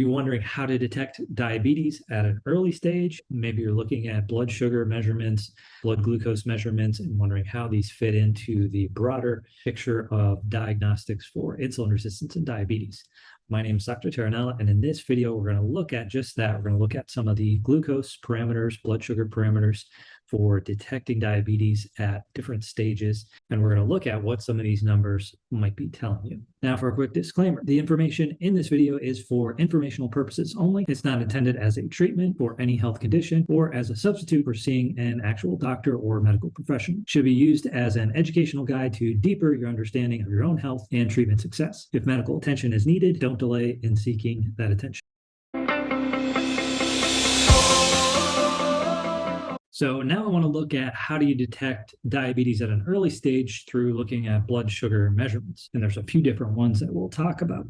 You're wondering how to detect diabetes at an early stage. Maybe you're looking at blood sugar measurements, blood glucose measurements, and wondering how these fit into the broader picture of diagnostics for insulin resistance and diabetes. My name is Dr. Terranella, and in this video, we're going to look at just that. We're going to look at some of the glucose parameters, blood sugar parameters for detecting diabetes at different stages, and we're going to look at what some of these numbers might be telling you. Now, for a quick disclaimer, the information in this video is for informational purposes only. It's not intended as a treatment for any health condition or as a substitute for seeing an actual doctor or medical professional. It should be used as an educational guide to deeper your understanding of your own health and treatment success. If medical attention is needed, don't delay in seeking that attention. So now I want to look at how do you detect diabetes at an early stage through looking at blood sugar measurements. And there's a few different ones that we'll talk about.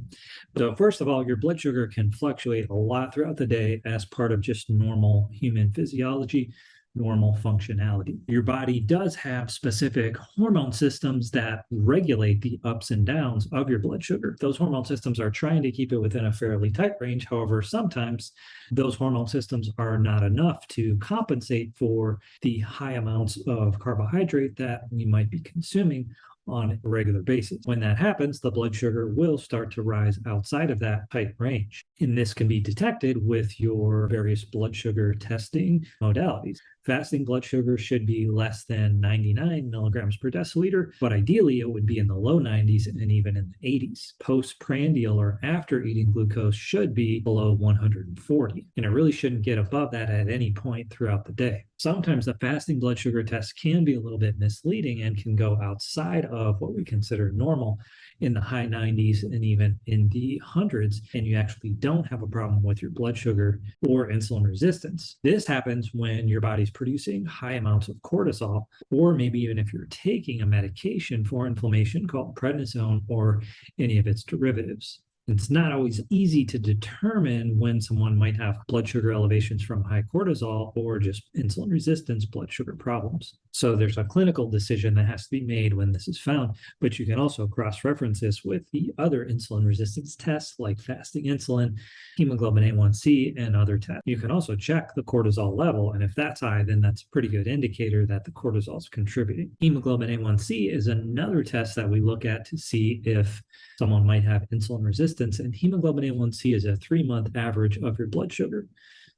So first of all, your blood sugar can fluctuate a lot throughout the day as part of just normal human physiology, normal functionality. Your body does have specific hormone systems that regulate the ups and downs of your blood sugar. Those hormone systems are trying to keep it within a fairly tight range. However, sometimes those hormone systems are not enough to compensate for the high amounts of carbohydrate that we might be consuming on a regular basis. When that happens, the blood sugar will start to rise outside of that tight range. And this can be detected with your various blood sugar testing modalities. Fasting blood sugar should be less than 99 milligrams per deciliter, but ideally it would be in the low 90s and even in the 80s. Postprandial or after eating glucose should be below 140, and it really shouldn't get above that at any point throughout the day. Sometimes the fasting blood sugar test can be a little bit misleading and can go outside of what we consider normal in the high 90s and even in the hundreds, and you actually don't have a problem with your blood sugar or insulin resistance. This happens when your body's producing high amounts of cortisol, or maybe even if you're taking a medication for inflammation called prednisone or any of its derivatives. It's not always easy to determine when someone might have blood sugar elevations from high cortisol or just insulin resistance blood sugar problems. So there's a clinical decision that has to be made when this is found, but you can also cross-reference this with the other insulin resistance tests like fasting insulin, hemoglobin A1C, and other tests. You can also check the cortisol level, and if that's high, then that's a pretty good indicator that the cortisol is contributing. Hemoglobin A1C is another test that we look at to see if someone might have insulin resistance, and hemoglobin A1C is a 3-month average of your blood sugar.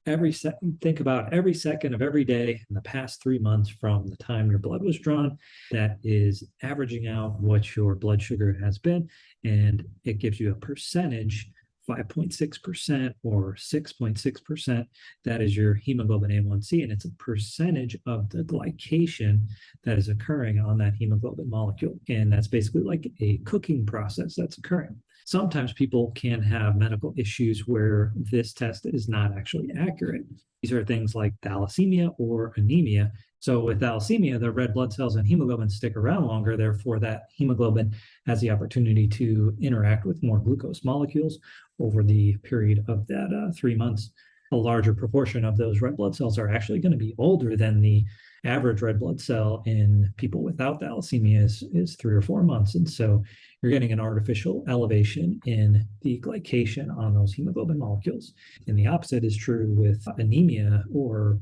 Think about every second of every day in the past 3 months from the time your blood was drawn, that is averaging out what your blood sugar has been, and it gives you a percentage, 5.6% or 6.6%. That is your hemoglobin A1C, and it's a percentage of the glycation that is occurring on that hemoglobin molecule. And that's basically like a cooking process that's occurring. Sometimes people can have medical issues where this test is not actually accurate. These are things like thalassemia or anemia. So with thalassemia, the red blood cells and hemoglobin stick around longer. Therefore, that hemoglobin has the opportunity to interact with more glucose molecules over the period of that 3 months. A larger proportion of those red blood cells are actually going to be older than the average red blood cell in people without thalassemia is 3 or 4 months. And so you're getting an artificial elevation in the glycation on those hemoglobin molecules. And the opposite is true with anemia, or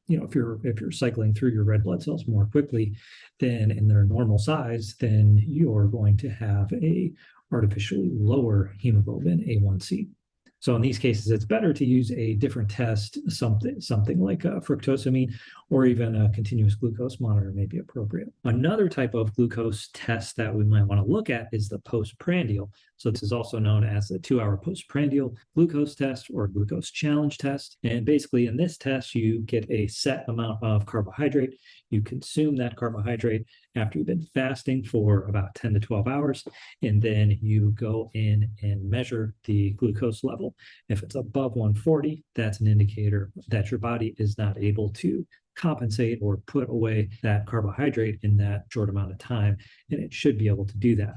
if you're cycling through your red blood cells more quickly than in their normal size, then you're going to have a artificially lower hemoglobin A1C. So in these cases, it's better to use a different test, something like a fructosamine, or even a continuous glucose monitor may be appropriate. Another type of glucose test that we might want to look at is the postprandial. So this is also known as the 2-hour postprandial glucose test or glucose challenge test. And basically in this test, you get a set amount of carbohydrate. You consume that carbohydrate after you've been fasting for about 10 to 12 hours, and then you go in and measure the glucose level. If it's above 140, that's an indicator that your body is not able to compensate or put away that carbohydrate in that short amount of time, and it should be able to do that.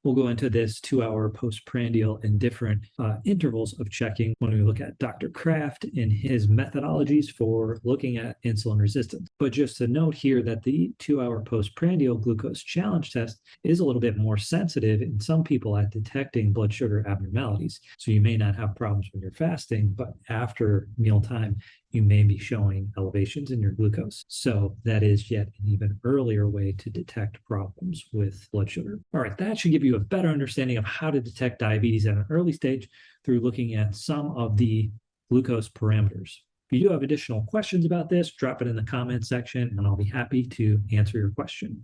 We'll go into this 2-hour postprandial and different intervals of checking when we look at Dr. Kraft and his methodologies for looking at insulin resistance. But just to note here that the 2-hour postprandial glucose challenge test is a little bit more sensitive in some people at detecting blood sugar abnormalities. So you may not have problems when you're fasting, but after mealtime, you may be showing elevations in your glucose. So that is yet an even earlier way to detect problems with blood sugar. All right, that should give you a better understanding of how to detect diabetes at an early stage through looking at some of the glucose parameters. If you do have additional questions about this, drop it in the comment section and I'll be happy to answer your question.